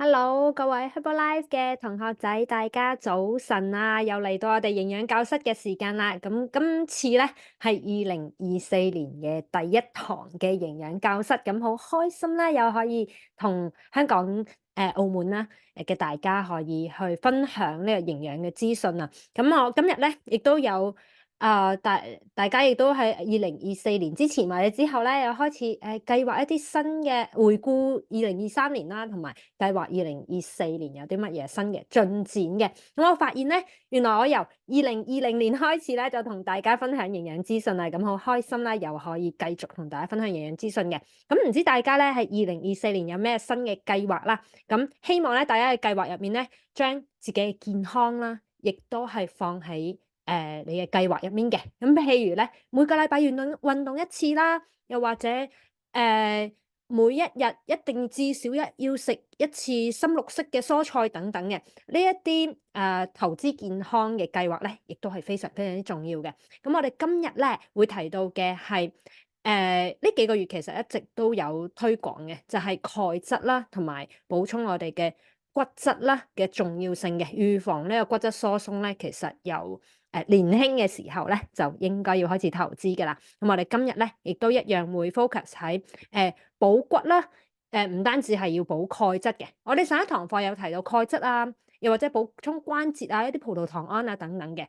Hello，各位 Herbalife 嘅同學仔，大家早晨啊！又嚟到我哋營養教室嘅時間啦。咁今次咧係2024年嘅第一堂嘅營養教室，咁好開心啦，又可以同香港、澳門啦嘅大家可以去分享呢個營養嘅資訊啊。咁我今日咧亦都有大家亦都喺2024年之前或者之後咧，又開始計劃一啲新嘅回顧2023年啦，同埋計劃2024年有啲乜嘢新嘅進展嘅。咁我發現咧，原來我由2020年開始咧，就同大家分享營養資訊啦，咁好開心啦，又可以繼續同大家分享營養資訊嘅。咁唔知大家咧喺2024年有咩新嘅計劃啦？咁希望咧大家嘅計劃入面咧，將自己嘅健康啦，亦都係放喺你嘅計劃入面嘅。咁譬如咧，每個禮拜運動一次啦，又或者每一日一定至少要食一次深綠色嘅蔬菜等等嘅，呢一啲投資健康嘅計劃咧，亦都係非常非常之重要嘅。咁我哋今日咧會提到嘅係呢幾個月其實一直都有推廣嘅，就係鈣質啦，同埋補充我哋嘅骨質啦嘅重要性嘅，預防呢個骨質疏鬆咧，其實由年輕嘅時候咧就應該要開始投資㗎啦。咁我哋今日咧亦都一樣會 focus 喺補骨啦，唔單止係要補鈣質嘅，我哋上一堂課有提到鈣質啊，又或者補充關節啊，一啲葡萄糖胺啊等等嘅。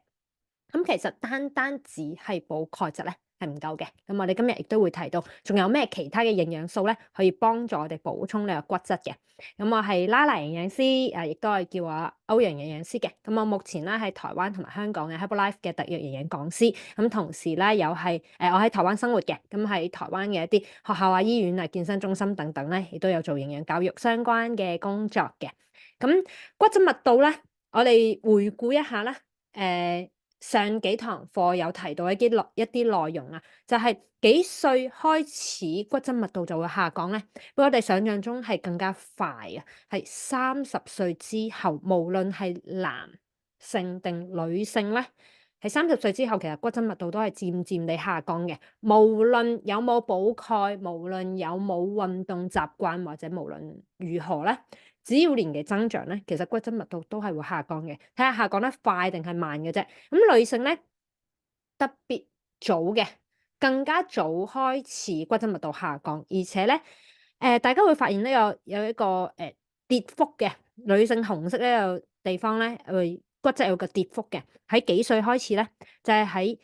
咁其實單單只係補鈣質咧係唔夠嘅，咁我哋今日亦都會提到，仲有咩其他嘅營養素咧，可以幫助我哋補充呢個骨質嘅。咁我係 Lala 營養師，亦都係叫我歐陽營養師嘅。咁我目前咧喺台灣同埋香港嘅 Herbalife 嘅特約營養講師，咁同時咧又係我喺台灣生活嘅，咁喺台灣嘅一啲學校啊、醫院啊、健身中心等等咧，亦都有做營養教育相關嘅工作嘅。咁骨質密度咧，我哋回顧一下啦，上幾堂課有提到一啲內容啊，就係幾歲開始骨質密度就會下降咧？比我哋想象中係更加快啊，係30歲之後，無論係男性定女性咧，喺30歲之後，其實骨質密度都係漸漸地下降嘅。無論有冇補鈣，無論有冇運動習慣，或者無論如何咧，只要年紀增長咧，其實骨質密度都係會下降嘅。睇下下降得快定係慢嘅啫。咁女性咧特別早嘅，更加早開始骨質密度下降，而且咧大家會發現呢有一個跌幅嘅，女性紅色呢個地方咧骨質有個跌幅嘅，喺幾歲開始咧？就係喺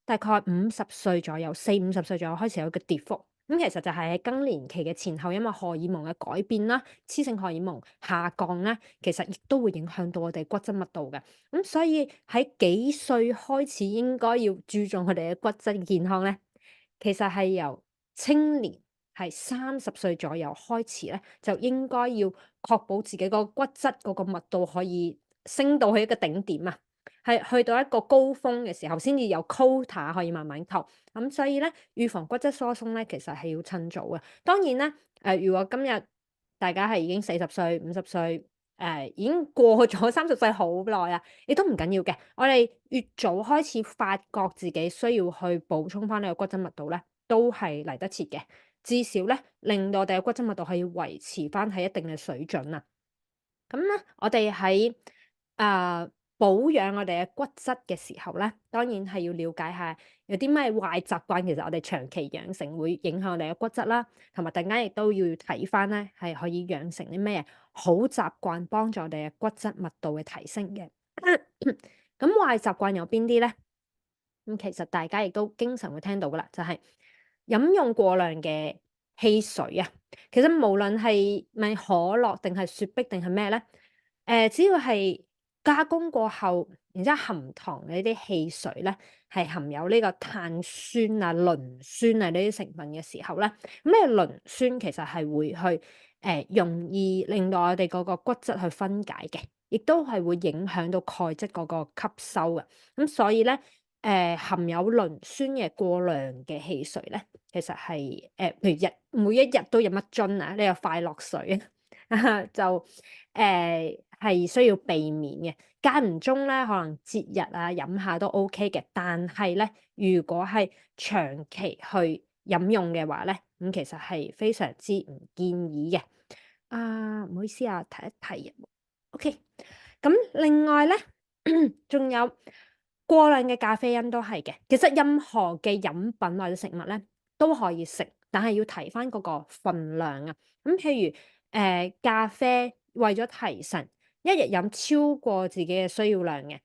大概50歲左右，40、50歲左右開始有個跌幅。咁其實就係喺更年期嘅前後，因為荷爾蒙嘅改變啦，雌性荷爾蒙下降咧，其實亦都會影響到我哋骨質密度嘅。咁所以喺幾歲開始應該要注重佢哋嘅骨質健康咧？其實係由青年係30歲左右開始咧，就應該要確保自己個骨質嗰個密度可以升到去一個頂點啊，係去到一個高峰嘅時候，先至有 quota 可以慢慢投。咁所以咧，預防骨質疏鬆咧，其實係要趁早嘅。當然啦，如果今日大家係已經40歲、50歲，已經過咗30歲好耐啊，亦都唔緊要嘅。我哋越早開始發覺自己需要去補充翻呢個骨質密度咧，都係嚟得切嘅。至少咧，令到我哋嘅骨質密度可以維持翻喺一定嘅水準啊。咁咧，我哋喺啊保養我哋嘅骨質嘅時候咧，當然係要了解下有啲咩壞習慣，其實我哋長期養成會影響我哋嘅骨質啦，同埋突然間亦都要睇翻咧，係可以養成啲咩好習慣，幫助我哋嘅骨質密度嘅提升嘅。咁壞習慣有邊啲咧？咁其實大家亦都經常會聽到噶啦，就係飲用過量嘅汽水啊。其實無論係咪可樂定係雪碧定係咩咧，只要係加工過後，然之後含糖嘅呢啲汽水咧，係含有呢個碳酸啊、磷酸啊呢啲成分嘅時候咧，咁呢個磷酸其實係會去容易令到我哋嗰個骨質去分解嘅，亦都係會影響到鈣質嗰個吸收嘅。咁所以咧，含有磷酸嘅過量嘅汽水咧，其實係譬如每一日都飲一樽啊，呢個快樂水啊，就係需要避免嘅。間唔中咧，可能節日啊飲下都 OK 嘅，但係咧，如果係長期去飲用嘅話咧，咁其實係非常之唔建議嘅。唔好意思啊，提一提。OK，咁另外咧，仲有過量嘅咖啡因都係嘅。其實任何嘅飲品或者食物咧都可以食，但係要提翻嗰個份量啊。咁譬如咖啡為咗提神，一日飲超過自己嘅需要量嘅，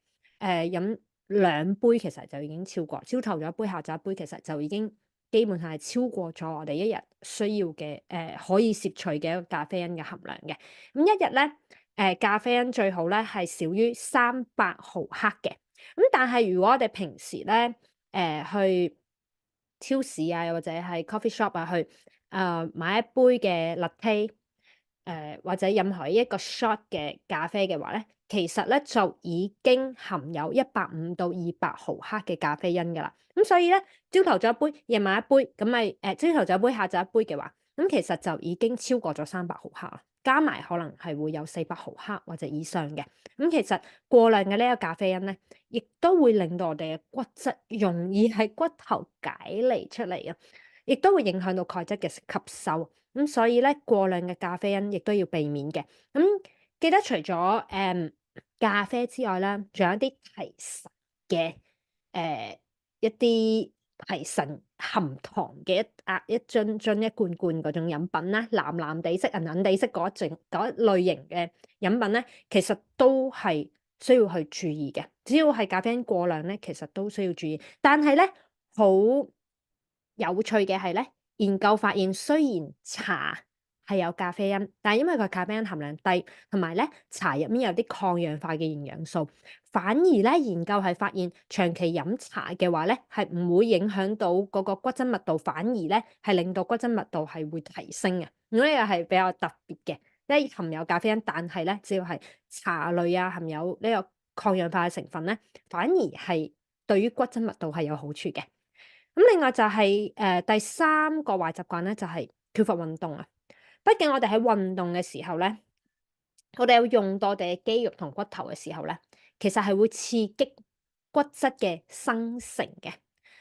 飲兩杯其實就已經超過，朝頭早一杯，下晝一杯，其實就已經基本上係超過咗我哋一日需要嘅可以攝取嘅一個咖啡因嘅含量嘅。咁一日咧，咖啡因最好咧係少於300毫克嘅。咁但係如果我哋平時咧去超市啊，又或者係 coffee shop 啊，去買一杯嘅 latte，或者任何一個 shot 嘅咖啡嘅話咧，其實咧就已經含有150到200毫克嘅咖啡因噶啦。咁所以咧，朝頭早一杯，夜晚一杯，咁咪朝頭早一杯，下晝一杯嘅話，咁其實就已經超過咗300毫克啦。加埋可能係會有400毫克或者以上嘅。咁其實過量嘅呢個咖啡因咧，亦都會令到我哋嘅骨質容易喺骨頭解離出嚟啊，亦都會影響到鈣質嘅吸收。咁所以咧，過量嘅咖啡因亦都要避免嘅。咁記得除咗咖啡之外啦，仲有一啲提神嘅一啲提神含糖嘅一樽樽一罐罐嗰種飲品啦，藍藍地色、銀銀地色嗰一類型嘅飲品咧，其實都係需要去注意嘅。只要係咖啡因過量咧，其實都需要注意。但係咧，好有趣嘅係咧，研究發現雖然茶係有咖啡因，但係因為佢咖啡因含量低，同埋咧茶入面有啲抗氧化嘅營養素，反而咧研究係發現長期飲茶嘅話咧，係唔會影響到嗰個骨質密度，反而咧係令到骨質密度係會提升嘅。咁呢個係比較特別嘅，即係含有咖啡因，但係咧只要係茶類啊含有呢個抗氧化嘅成分咧，反而係對於骨質密度係有好處嘅。咁另外就係第三個壞習慣咧，就係缺乏運動啊。畢竟我哋喺運動嘅時候咧，我哋有用到我哋嘅肌肉同骨頭嘅時候咧，其實係會刺激骨質嘅生成嘅。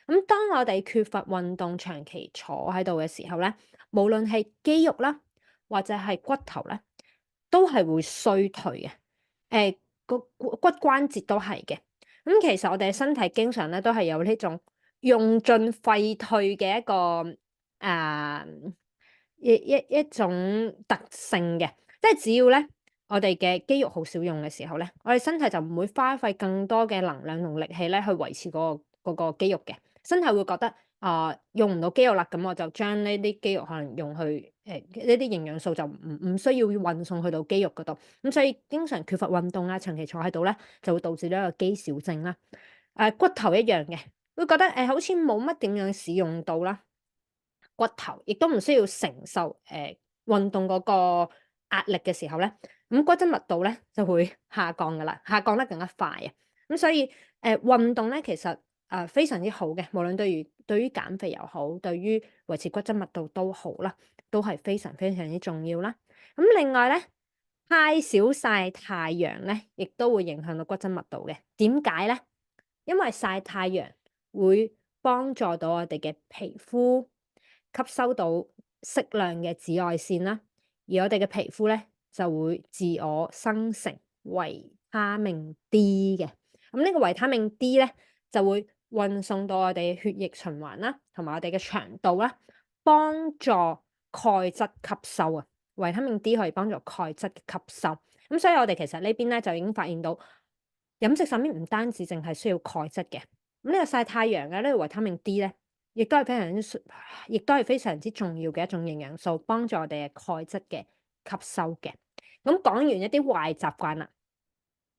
咁當我哋缺乏運動，長期坐喺度嘅時候咧，無論係肌肉啦，或者係骨頭咧，都係會衰退嘅。個骨關節都係嘅。咁其實我哋嘅身體經常咧都係有呢種用進廢退嘅一個啊一種特性嘅，即係只要咧我哋嘅肌肉好少用嘅時候咧，我哋身體就唔會花費更多嘅能量同力氣咧去維持嗰個肌肉嘅，身體會覺得用唔到肌肉啦，咁我就將呢啲肌肉可能用去呢啲營養素就唔需要運送去到肌肉嗰度，咁所以經常缺乏運動啊，長期坐喺度咧，就會導致呢個肌少症啦。骨頭一樣嘅，會覺得好似冇乜點樣使用到啦。骨頭亦都唔需要承受運動嗰個壓力嘅時候咧，咁骨質密度咧就會下降噶啦，下降得更加快啊！咁所以運動咧其實非常之好嘅，無論對於減肥又好，對於維持骨質密度都好啦，都係非常非常之重要啦。咁另外咧，太少曬太陽咧，亦都會影響到骨質密度嘅。點解咧？因為曬太陽會幫助到我哋嘅皮膚吸收到適量嘅紫外線啦，而我哋嘅皮膚咧就會自我生成維他命 D 嘅。咁呢個維他命 D 咧就會運送到我哋嘅血液循環啦，同埋我哋嘅腸道啦，幫助鈣質吸收啊。維他命 D 可以幫助鈣質嘅吸收。咁所以我哋其實呢邊咧就已經發現到飲食上面唔單止淨係需要鈣質嘅，咁呢個曬太陽嘅呢個維他命 D 咧，亦都係非常之重要嘅一種營養素，幫助我哋嘅鈣質嘅吸收嘅。咁講完一啲壞習慣啦，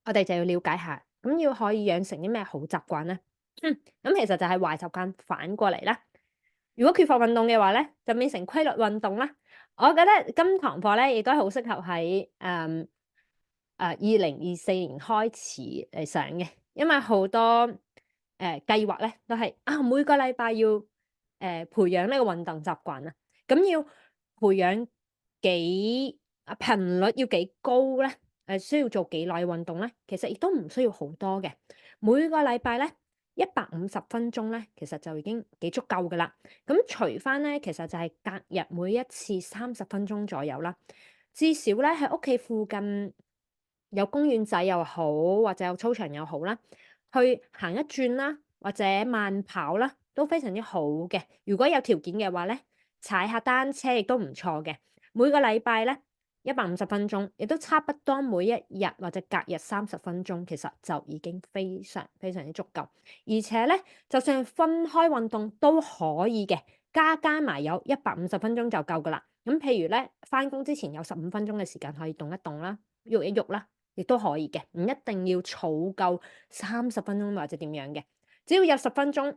我哋就要了解下，咁要可以養成啲咩好習慣咧？咁其實就係壞習慣反過嚟啦。如果缺乏運動嘅話咧，就變成規律運動啦。我覺得今堂課咧，亦都係好適合喺2024年開始嚟上嘅，因為好多計劃咧都係每個禮拜要培養呢個運動習慣啊，咁要培養頻率要幾高咧？需要做幾耐運動咧？其實亦都唔需要好多嘅，每個禮拜咧150分鐘咧，其實就已經幾足夠噶啦。咁除翻咧，其實就係隔日每一次30分鐘左右啦。至少咧喺屋企附近有公園仔又好，或者有操場又好啦，去行一轉啦，或者慢跑啦，都非常之好嘅。如果有條件嘅話咧，踩下單車亦都唔錯嘅。每個禮拜咧150分鐘，亦都差不多每一日或者隔日30分鐘，其實就已經非常非常之足夠。而且咧，就算分開運動都可以嘅，加埋有150分鐘就夠噶啦。咁譬如咧，翻工之前有15分鐘嘅時間可以動一動啦，喐一喐啦，亦都可以嘅，唔一定要儲夠30分鐘或者點樣嘅，只要有10分鐘、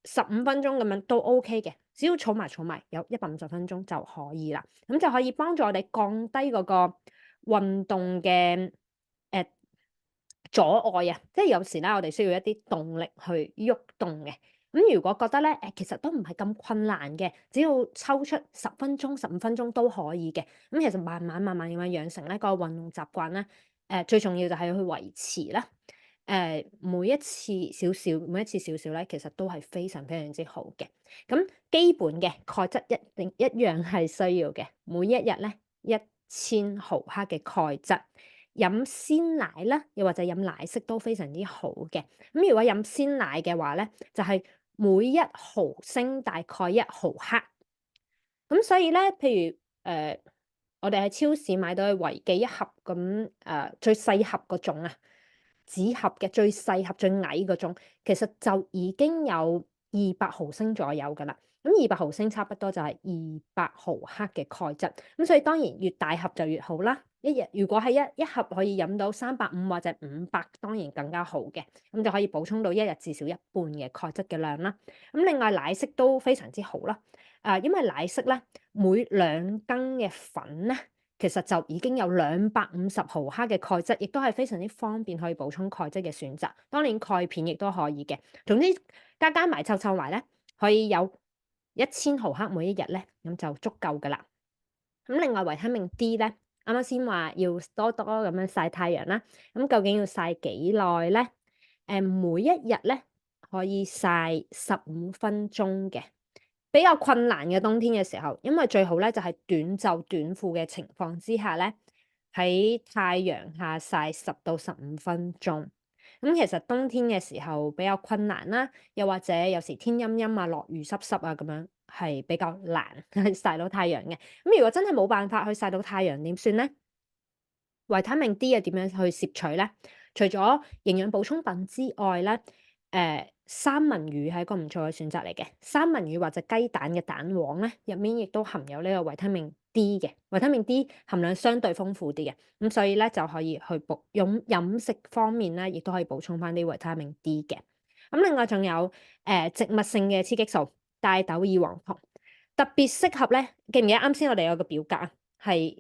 15分鐘咁樣都 OK 嘅，只要儲埋有150分鐘就可以啦。咁就可以幫助我哋降低嗰個運動嘅誒阻礙啊，即係有時咧，我哋需要一啲動力去喐動嘅。咁如果覺得咧，其實都唔係咁困難嘅，只要抽出10分鐘、15分鐘都可以嘅。咁其實慢慢咁樣養成呢個運動習慣咧，最重要就係去維持啦。每一次少少咧，其實都係非常非常之好嘅。咁基本嘅鈣質一定一樣係需要嘅，每一日咧1000毫克嘅鈣質。飲鮮奶啦，又或者飲奶昔都非常之好嘅。咁如果飲鮮奶嘅話咧，就係每1毫升大概1毫克。咁所以咧，譬如我哋喺超市買到嘅維記一盒咁，最細盒嗰種啊，紙盒嘅最細盒最矮嗰種，其實就已經有200毫升左右噶啦。咁200毫升差不多就係200毫克嘅鈣質。咁所以當然越大盒就越好啦。一日如果係一盒可以飲到350或者500，當然更加好嘅。咁就可以補充到一日至少一半嘅鈣質嘅量啦。咁另外奶昔都非常之好啦。因為奶昔咧，每2羹嘅粉咧，其實就已經有250毫克嘅鈣質，亦都係非常之方便可以補充鈣質嘅選擇。當然鈣片亦都可以嘅。總之加埋湊埋咧，可以有1000毫克每一日咧，咁就足夠噶啦。咁另外維他命 D 咧，啱啱先話要多多咁樣曬太陽啦。咁究竟要曬幾耐咧？每一日咧可以曬15分鐘嘅。比較困難嘅冬天嘅時候，因為最好咧就係短袖短褲嘅情況之下咧，喺太陽下曬10到15分鐘。咁其實冬天嘅時候比較困難啦，又或者有時天陰陰啊、落雨濕濕啊咁樣，係比較難去曬到太陽嘅。咁如果真係冇辦法去曬到太陽點算咧？維他命 D 又點樣去攝取咧？除咗營養補充品之外咧，三文魚係一個唔錯嘅選擇嚟嘅。三文魚或者雞蛋嘅蛋黃咧，入面亦都含有呢個維他命 D 嘅。維他命 D 含量相對豐富啲嘅，咁所以咧就可以去飲食方面咧，亦都可以補充翻啲維他命 D 嘅。咁另外仲有植物性嘅雌激素，大豆異黃酮，特別適合咧。記唔記得啱先我哋有個表格啊？係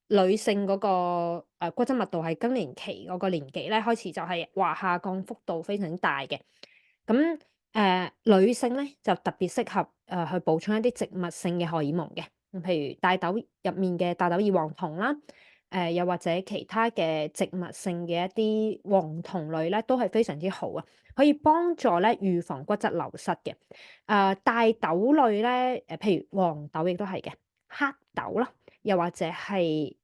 女性嗰個骨質密度係更年期嗰個年紀咧，開始就係話下降幅度非常之大嘅。咁女性咧就特別適合去補充一啲植物性嘅荷爾蒙嘅，譬如大豆入面嘅大豆異黃酮啦，又或者其他嘅植物性嘅一啲黃酮類咧，都係非常之好啊，可以幫助咧預防骨質流失嘅。大豆類咧，譬如黃豆亦都係嘅，黑豆啦，又或者係一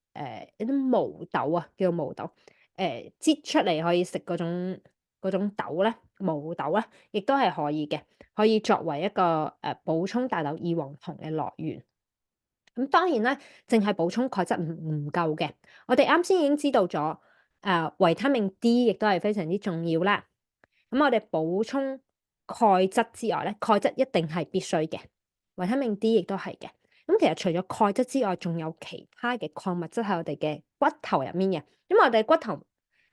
啲毛豆啊，叫做毛豆，擠出嚟可以食嗰種豆咧，毛豆咧，亦都係可以嘅，可以作為一個補充大豆異黃酮嘅來源。咁當然咧，淨係補充鈣質唔夠嘅。我哋啱先已經知道咗，維他命 D 亦都係非常之重要啦。咁我哋補充鈣質之外咧，鈣質一定係必須嘅，維他命 D 亦都係嘅。咁其實除咗鈣質之外，仲有其他嘅礦物質喺我哋嘅骨頭入面嘅，因為我哋骨頭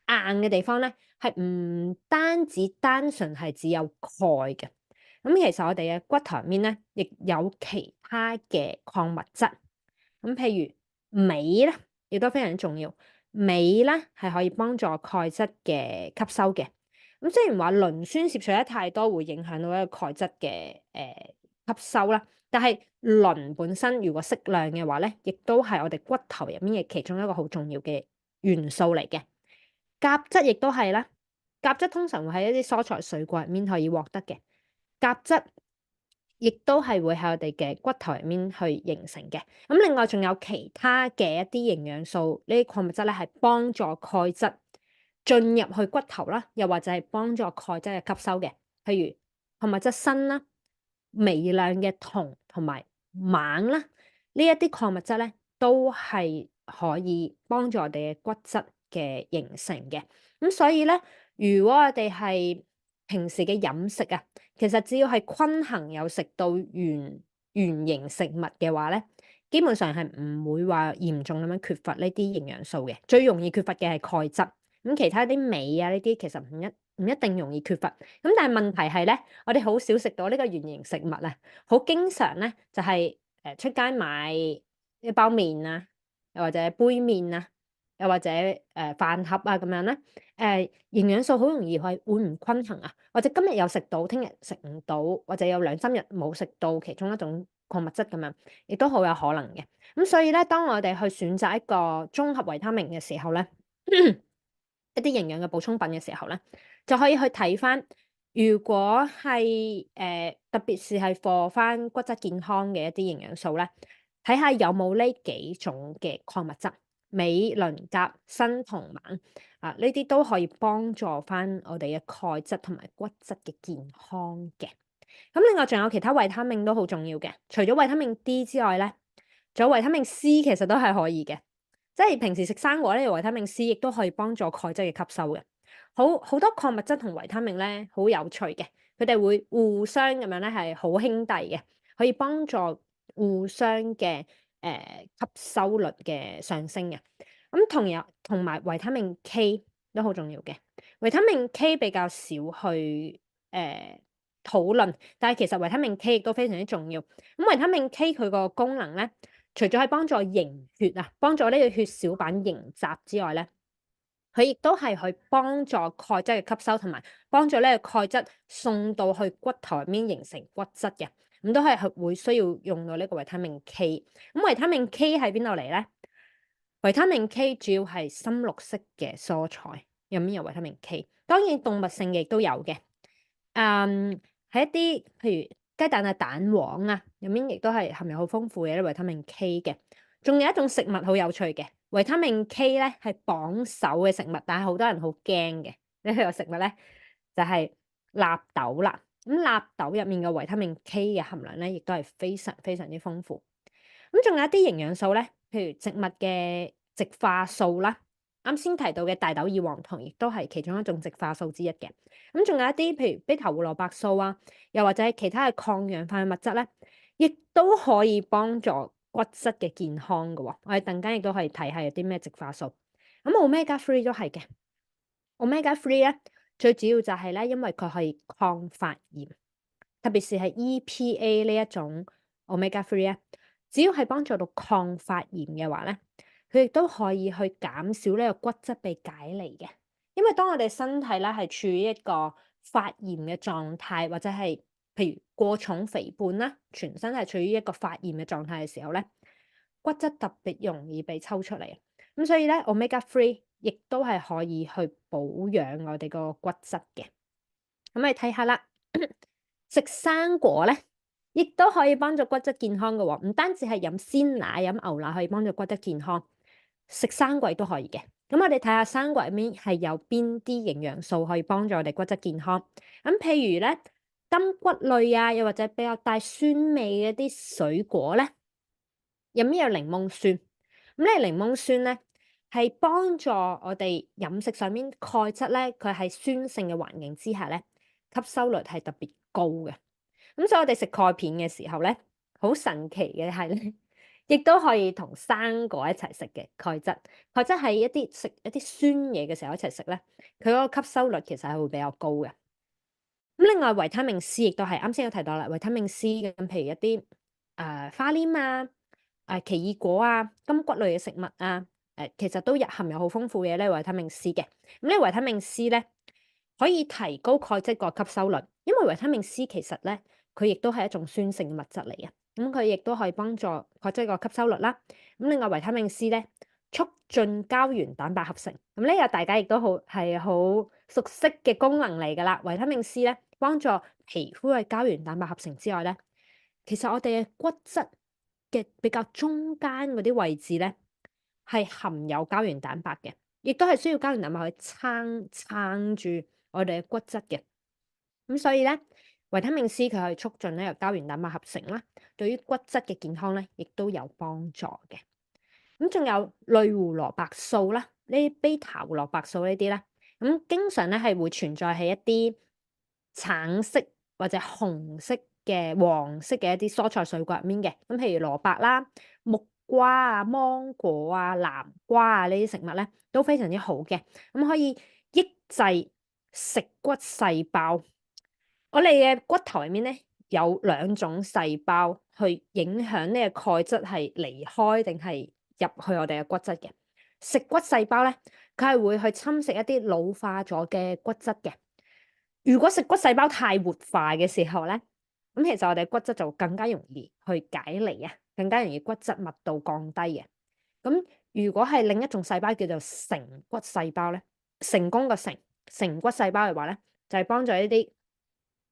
硬嘅地方咧，係唔單止單純係只有鈣嘅。咁其實我哋嘅骨頭入面咧，亦有其他嘅礦物質。咁譬如鎂咧，亦都非常重要。鎂咧係可以幫助鈣質嘅吸收嘅。咁雖然話磷酸攝取得太多會影響到一個鈣質嘅吸收啦，但係磷本身如果適量嘅話咧，亦都係我哋骨頭入面嘅其中一個好重要嘅元素嚟嘅。鉀質亦都係啦，鉀質通常會喺一啲蔬菜水果入面可以獲得嘅。鉀質亦都係會喺我哋嘅骨頭入面去形成嘅。咁另外仲有其他嘅一啲營養素，呢啲礦物質咧係幫助鈣質進入去骨頭啦，又或者係幫助鈣質嘅吸收嘅。譬如礦物質鋅啦、微量嘅銅同埋錳啦，呢一啲礦物質咧都係可以幫助我哋嘅骨質嘅形成嘅。咁所以咧，如果我哋係平時嘅飲食啊，其實只要係均衡有食到原形食物嘅話咧，基本上係唔會話嚴重咁樣缺乏呢啲營養素嘅。最容易缺乏嘅係鈣質，咁其他啲鎂啊呢啲其實唔一定容易缺乏。咁但係問題係咧，我哋好少食到呢個原形食物啊，好經常咧就係出街買一包麵啊，又或者杯麵啊，又或者飯盒啊咁樣咧。營養素好容易會唔均衡啊，或者今日有食到，聽日食唔到，或者有2-3日冇食到其中一種礦物質咁樣，亦都好有可能嘅。咁所以咧，當我哋去選擇一個綜合維他命嘅時候咧，一啲營養嘅補充品嘅時候咧，就可以去睇翻，如果係特別是係 for 翻骨質健康嘅一啲營養素咧，睇下有冇呢幾種嘅礦物質，鎂、磷、鉀、鋅同錳啊，呢啲都可以幫助翻我哋嘅鈣質同埋骨質嘅健康嘅。咁另外仲有其他維他命都好重要嘅，除咗維他命 D 之外咧，仲有維他命 C 其實都係可以嘅。即係平時食生果咧，維他命 C 亦都可以幫助鈣質嘅吸收嘅。好多礦物質同維他命咧，好有趣嘅，佢哋會互相咁樣咧係好兄弟嘅，可以幫助互相嘅吸收率嘅上升嘅。咁同埋維他命 K 都好重要嘅。維他命 K 比較少去討論，但係其實維他命 K 亦都非常之重要。咁維他命 K 佢個功能咧，除咗係幫助凝血啊，幫助呢個血小板凝集之外咧，佢亦都係去幫助鈣質嘅吸收，同埋幫助呢個鈣質送到去骨頭入面形成骨質嘅。咁都係會需要用到呢個維他命 K。咁維他命 K 喺邊度嚟咧？維他命 K 主要係深綠色嘅蔬菜入面有維他命 K，當然動物性嘅亦都有嘅。喺一啲譬如雞蛋啊、蛋黃啊入面，亦都係含有好豐富嘅啲維他命 K 嘅。仲有一種食物好有趣嘅，維他命 K 咧係榜首嘅食物，但係好多人好驚嘅呢個食物咧，就係納豆啦。咁納豆入面嘅維他命 K 嘅含量咧，亦都係非常非常之豐富。咁仲有一啲營養素咧，譬如植物嘅植化素啦，啱先提到嘅大豆異黃酮，亦都係其中一種植化素之一嘅。咁仲有一啲譬如 β 胡蘿蔔素啊，又或者係其他嘅抗氧化物質咧，亦都可以幫助骨質嘅健康嘅喎。我哋陣間亦都可以睇下有啲咩植化素。咁 Omega 3都係嘅。Omega 3咧，最主要就係咧，因為佢可以抗發炎，特別是係 EPA 呢一種 Omega 3咧，只要係幫助到抗發炎嘅話咧，佢亦都可以去減少呢個骨質被解離嘅。因為當我哋身體咧係處於一個發炎嘅狀態，或者係譬如過重肥胖啦，全身係處於一個發炎嘅狀態嘅時候咧，骨質特別容易被抽出嚟。咁所以咧，Omega 3亦都係可以去保養我哋個骨質嘅。咁你睇下啦，食生果咧，亦都可以幫助骨質健康嘅喎。唔單止係飲鮮奶、飲牛奶可以幫助骨質健康，食生果都可以嘅。咁我哋睇下生果入面係有邊啲營養素可以幫助我哋骨質健康。咁譬如咧，柑橘類啊，又或者比較帶酸味嘅啲水果咧，入面有檸檬酸。咁呢檸檬酸咧係幫助我哋飲食上面鈣質咧，佢喺酸性嘅環境之下咧，吸收率係特別高嘅。咁所以我哋食鈣片嘅時候咧，好神奇嘅係咧，亦都可以同生果一齊食嘅鈣質。鈣質係食一啲酸嘢嘅時候一齊食咧，佢嗰個吸收率其實係會比較高嘅。咁另外維他命 C 亦都係啱先有提到啦，維他命 C 嘅咁譬如一啲花黏啊、奇異果啊、柑橘類嘅食物啊，其實都含有好豐富嘅呢維他命 C 嘅。咁呢維他命 C 咧可以提高鈣質個吸收率，因為維他命 C 其實咧佢亦都係一種酸性嘅物質嚟嘅，咁佢亦都可以幫助鈣質個吸收率啦。咁另外維他命 C 咧促進膠原蛋白合成，咁呢個大家亦都好熟悉嘅功能嚟㗎啦。維他命 C 咧幫助皮膚嘅膠原蛋白合成之外咧，其實我哋嘅骨質嘅比較中間嗰啲位置咧，係含有膠原蛋白嘅，亦都係需要膠原蛋白去撐住我哋嘅骨質嘅。咁所以咧，維他命 C 佢可以促進呢個膠原蛋白合成啦，對於骨質嘅健康咧，亦都有幫助嘅。咁仲有類胡蘿蔔素啦，呢啲 β 胡蘿蔔素呢啲咧，咁經常咧係會存在喺一啲橙色或者紅色嘅黃色嘅一啲蔬菜水果入面嘅。咁譬如蘿蔔啦、木瓜啊、芒果啊、南瓜啊呢啲食物咧，都非常之好嘅。咁可以抑制食骨細胞。我哋嘅骨頭入面咧，有兩種細胞去影響呢個鈣質係離開定係入去我哋嘅骨質嘅。食骨細胞咧，佢係會去侵蝕一啲老化咗嘅骨質嘅。如果食骨細胞太活化嘅時候咧，咁其實我哋骨質就更加容易去解離啊，更加容易骨質密度降低嘅。咁如果係另一種細胞叫做成骨細胞咧，成功嘅成骨細胞嘅話咧，就係幫助呢啲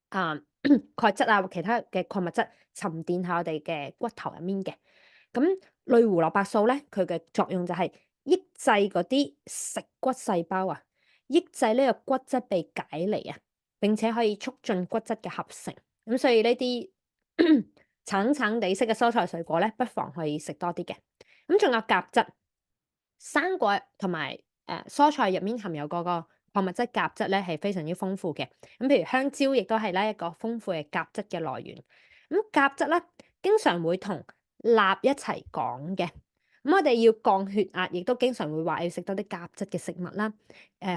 啊鈣質啊或其他嘅礦物質沉澱喺我哋嘅骨頭入面嘅。咁類胡蘿蔔素咧，佢嘅作用就係抑制嗰啲食骨細胞啊，抑制呢個骨質被解離啊，並且可以促進骨質嘅合成。咁所以呢啲橙橙地色嘅蔬菜水果咧，不妨可以食多啲嘅。咁仲有鉀質，生果同埋蔬菜入面含有嗰個礦物質鉀質咧，係非常之豐富嘅。咁譬如香蕉，亦都係咧一個豐富嘅鉀質嘅來源。咁鉀質咧，經常會同鈉一齊講嘅。咁我哋要降血壓，亦都經常會話要食多啲鉀質嘅食物啦。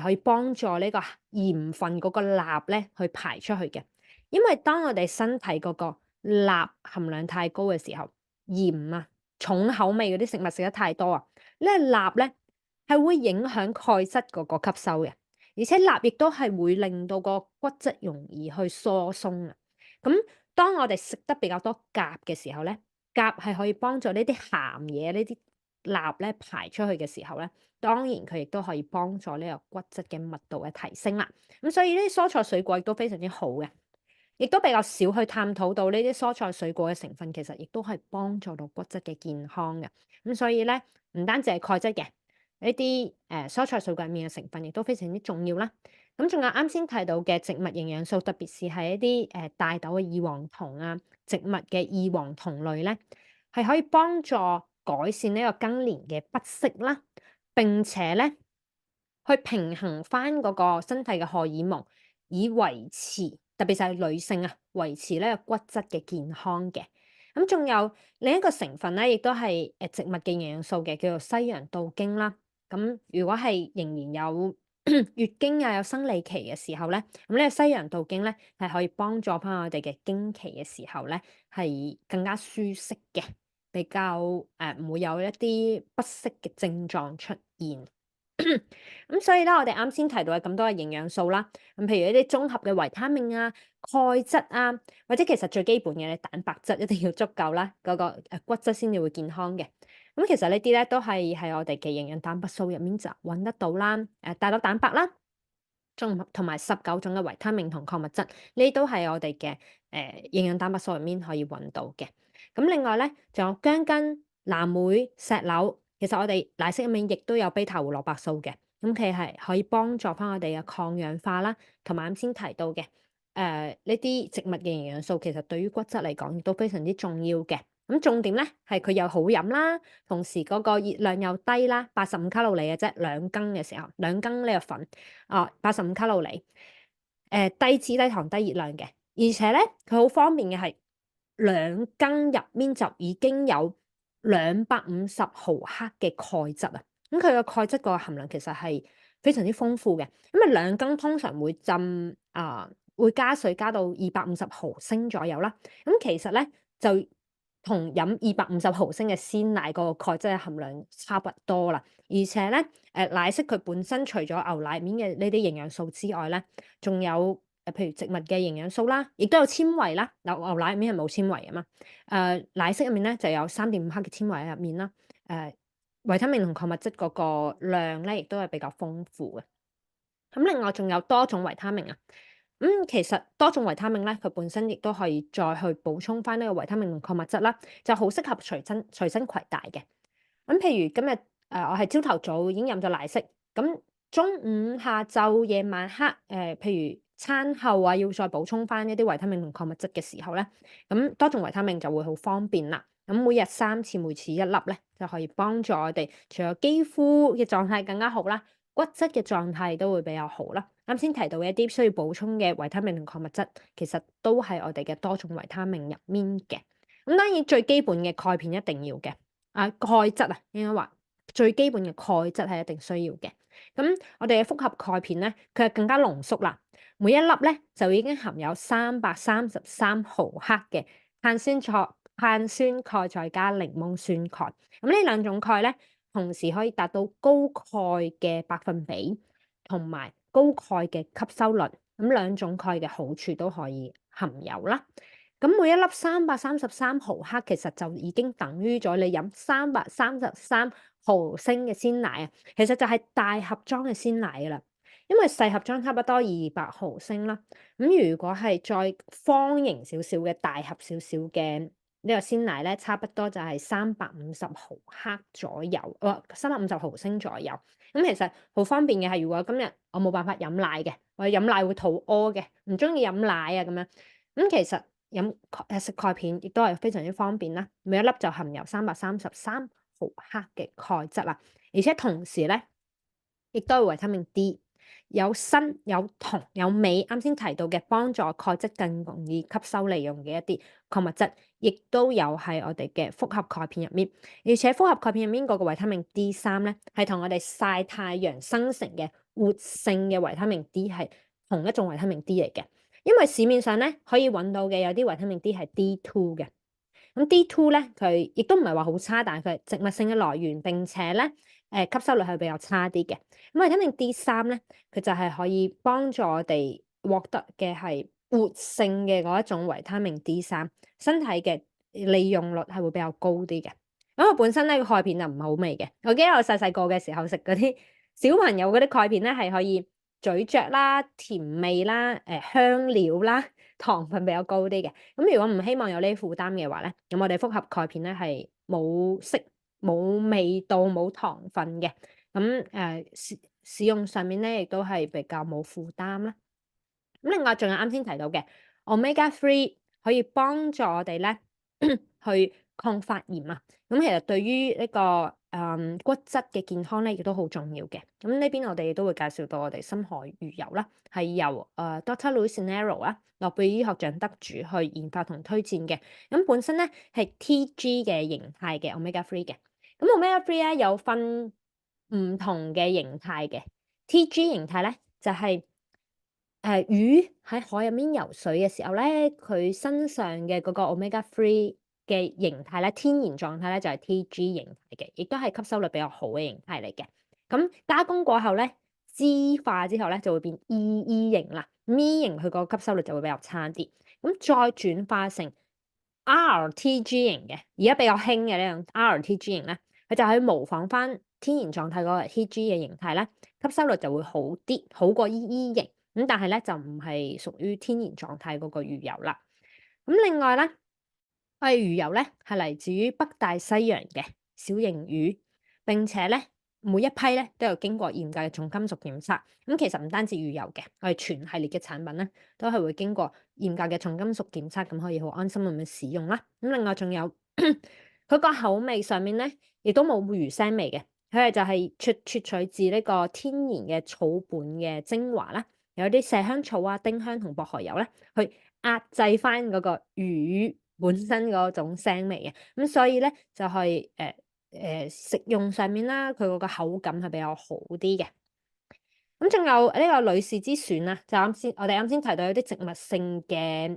可以幫助呢個鹽分嗰個鈉咧去排出去嘅。因為當我哋身體嗰個鈉含量太高嘅時候，鹽啊、重口味嗰啲食物食得太多啊，呢個鈉咧係會影響鈣質嗰個吸收嘅，而且鈉亦都係會令到個骨質容易去疏鬆啊。咁當我哋食得比較多鉀嘅時候咧，鉀係可以幫助呢啲鹹嘢、呢啲鈉咧排出去嘅時候咧，當然佢亦都可以幫助呢個骨質嘅密度嘅提升啦。咁所以呢啲蔬菜水果亦都非常之好嘅。亦都比較少去探討到呢啲蔬菜水果嘅成分，其實亦都係幫助到骨質嘅健康嘅。咁所以咧，唔單止係鈣質嘅呢啲蔬菜水果入面嘅成分，亦都非常之重要啦。咁仲有啱先提到嘅植物營養素，特別是係一啲大豆嘅異黃酮啊，植物嘅異黃酮類咧，係可以幫助改善呢個更年嘅不適啦，並且咧去平衡翻嗰個身體嘅荷爾蒙，以維持。特別係女性啊，維持呢個骨質嘅健康嘅。咁仲有另一個成分咧，亦都係植物嘅營養素嘅，叫做西洋杜經啦。咁如果係仍然有月經啊、有生理期嘅時候咧，咁呢個西洋杜經咧係可以幫助翻我哋嘅經期嘅時候咧係更加舒適嘅，比較唔會有一啲不適嘅症狀出現。咁所以咧，我哋啱先提到嘅咁多嘅營養素啦，咁譬如一啲綜合嘅維他命啊、鈣質啊，或者其實最基本嘅蛋白質一定要足夠啦，嗰個骨質先至會健康嘅。咁其實呢啲咧都係喺我哋嘅營養蛋白素入面就揾得到啦。大豆蛋白啦，同埋19種嘅維他命同礦物質，呢啲都係我哋嘅營養蛋白素入面可以揾到嘅。咁另外咧，仲有薑根、藍莓、石榴。其實我哋奶昔入面亦都有 β 胡蘿蔔素嘅，咁佢係可以幫助翻我哋嘅抗氧化啦，同埋啱先提到嘅呢啲植物嘅營養素，其實對於骨質嚟講亦都非常之重要嘅。咁重點咧係佢又好飲啦，同時嗰個熱量又低啦，85卡路里嘅啫，兩羹嘅時候，兩羹呢個粉85卡路里，低脂低糖低熱量嘅，而且咧佢好方便嘅係兩羹入面就已經有250毫克嘅鈣質啊，咁佢嘅鈣質個含量其實係非常之豐富嘅。咁啊兩羹通常會浸會加水加到250毫升左右啦。咁其實咧就同飲250毫升嘅鮮奶個鈣質嘅含量差不多啦。而且咧奶昔佢本身除咗牛奶面嘅呢啲營養素之外咧，仲有譬如植物嘅營養素啦，亦都有纖維啦。牛奶入面係冇纖維啊嘛。奶昔入面咧就有3.5克嘅纖維喺入面啦。維他命同礦物質嗰個量咧，亦都係比較豐富嘅。咁另外仲有多種維他命啊，其實多種維他命咧，佢本身亦都可以再去補充翻呢個維他命同礦物質啦，就好適合隨身攜帶嘅。咁譬如今日我係朝頭早已經飲咗奶昔，咁中午、下晝、夜晚黑譬如餐後啊，要再補充翻一啲維他命同礦物質嘅時候咧，咁多種維他命就會好方便啦。咁每日3次，每次1粒咧，就可以幫助我哋除咗肌膚嘅狀態更加好啦，骨質嘅狀態都會比較好啦。啱先提到嘅一啲需要補充嘅維他命同礦物質，其實都係我哋嘅多種維他命入面嘅。咁當然最基本嘅鈣片一定要嘅。鈣質啊，應該話最基本嘅鈣質係一定需要嘅。咁我哋嘅複合鈣片咧，佢係更加濃縮啦，每一粒咧就已經含有333毫克嘅碳酸鈣再加檸檬酸鈣。咁呢兩種鈣咧，同時可以達到高鈣嘅百分比同埋高鈣嘅吸收率。咁兩種鈣嘅好處都可以含有啦。咁每一粒333毫克，其實就已經等於咗你飲333毫升嘅鮮奶啊！其實就係大盒裝嘅鮮奶噶啦，因為細盒裝差不多200毫升啦。咁如果係再方形少少嘅大盒少少嘅呢個鮮奶咧，差不多就係350毫克左右，350毫升左右。咁其實好方便嘅係，如果今日我冇辦法飲奶嘅，我飲奶會肚屙嘅，唔中意飲奶啊咁樣，咁其實食鈣片亦都係非常之方便啦，每一粒就含有333毫克嘅鈣質啦，而且同時咧，亦都有維他命 D，有鋅、有銅、有鎂，啱先提到嘅幫助鈣質更容易吸收利用嘅一啲礦物質，亦都有喺我哋嘅複合鈣片入面。而且複合鈣片入面嗰個維他命 D3咧，係同我哋曬太陽生成嘅活性嘅維他命 D 係同一種維他命 D 嚟嘅。因為市面上咧可以揾到嘅有啲維他命 D 係 D2 嘅，咁 D2 咧佢亦都唔係話好差，但係佢係植物性嘅來源，並且咧吸收率係比較差啲嘅。咁維他命 D3咧，佢就係可以幫助我哋獲得嘅係活性嘅嗰一種維他命 D3，身體嘅利用率係會比較高啲嘅。咁我本身咧個鈣片就唔係好味嘅，我記得我細細個嘅時候食嗰啲小朋友嗰啲鈣片咧係可以咀嚼啦、甜味啦、香料啦、糖分比較高啲嘅。咁如果唔希望有呢啲負擔嘅話咧，咁我哋複合鈣片咧係冇色、冇味道、冇糖分嘅。咁使用上面咧亦都係比較冇負擔啦。咁另外仲有啱先提到嘅 Omega 3可以幫助我哋咧去抗發炎啊。咁其實對於呢個骨質嘅健康咧，亦都好重要嘅。咁呢邊我哋亦都會介紹到我哋深海魚油啦，係由Dr. Louis Nero 啦，諾貝爾醫學獎得主去研發同推薦嘅。咁本身咧係 TG 嘅形態嘅 Omega 3嘅。咁 Omega 3咧有分唔同嘅形態嘅。TG 形態咧就係魚喺海入面游水嘅時候咧，佢身上嘅嗰個 Omega 3嘅形態咧，天然狀態咧就係 TG 形態嘅，亦都係吸收率比較好嘅形態嚟嘅。咁加工過後咧，脂化之後咧就會變 EE 型啦，E 型佢個吸收率就會比較差啲。咁再轉化成 RTG 型嘅，而家比較興嘅呢種 RTG 型咧，佢就係模仿翻天然狀態嗰個 TG 嘅形態咧，吸收率就會好啲，好過 EE 型。咁但係咧就唔係屬於天然狀態嗰個魚油啦。咁另外咧，我哋魚油咧係嚟自於北大西洋嘅小型魚，並且咧每一批咧都有經過嚴格嘅重金屬檢測。咁其實唔單止魚油嘅，我哋全系列嘅產品咧都係會經過嚴格嘅重金屬檢測，咁可以好安心咁樣使用啦。咁另外仲有佢個口味上面咧，亦都冇魚腥味嘅，佢係就係萃取自呢個天然嘅草本嘅精華啦。有啲麝香草啊、丁香同薄荷油咧，去壓制翻嗰個魚本身嗰種腥味嘅，咁所以咧就係食用上面啦，佢嗰個口感係比較好啲嘅。咁仲有呢個女士之選啊，就我哋啱先提到有啲植物性嘅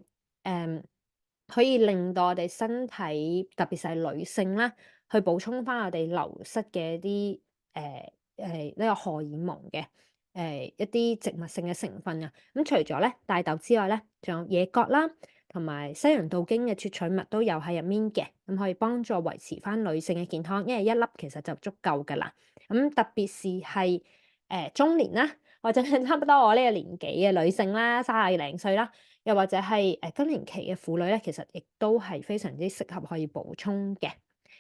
可以令到我哋身體，特別係女性啦，去補充翻我哋流失嘅一啲呢個荷爾蒙嘅。一啲植物性嘅成分啊，咁除咗咧大豆之外咧，仲有野葛啦，同埋西洋杜經嘅萃取物都有喺入面嘅，咁可以幫助維持翻女性嘅健康，因為一粒其實就足夠噶啦。咁特別是係中年啦，或者係差唔多我呢個年紀嘅女性啦，30零歲啦，又或者係更年期嘅婦女咧，其實亦都係非常之適合可以補充嘅。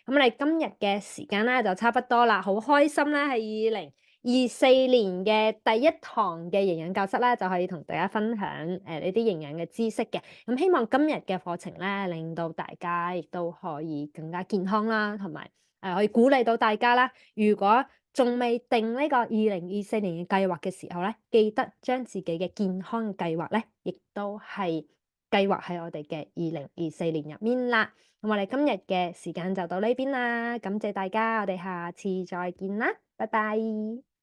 咁我哋今日嘅時間咧就差不多啦，好開心咧，係2024年嘅第一堂嘅營養教室啦，就可以同大家分享呢啲營養嘅知識嘅。咁希望今日嘅課程咧，令到大家亦都可以更加健康啦，同埋可以鼓勵到大家啦。如果仲未定呢個2024年嘅計劃嘅時候咧，記得將自己嘅健康計劃咧，亦都係計劃喺我哋嘅2024年入面啦。咁我哋今日嘅時間就到呢邊啦，感謝大家，我哋下次再見啦，拜拜。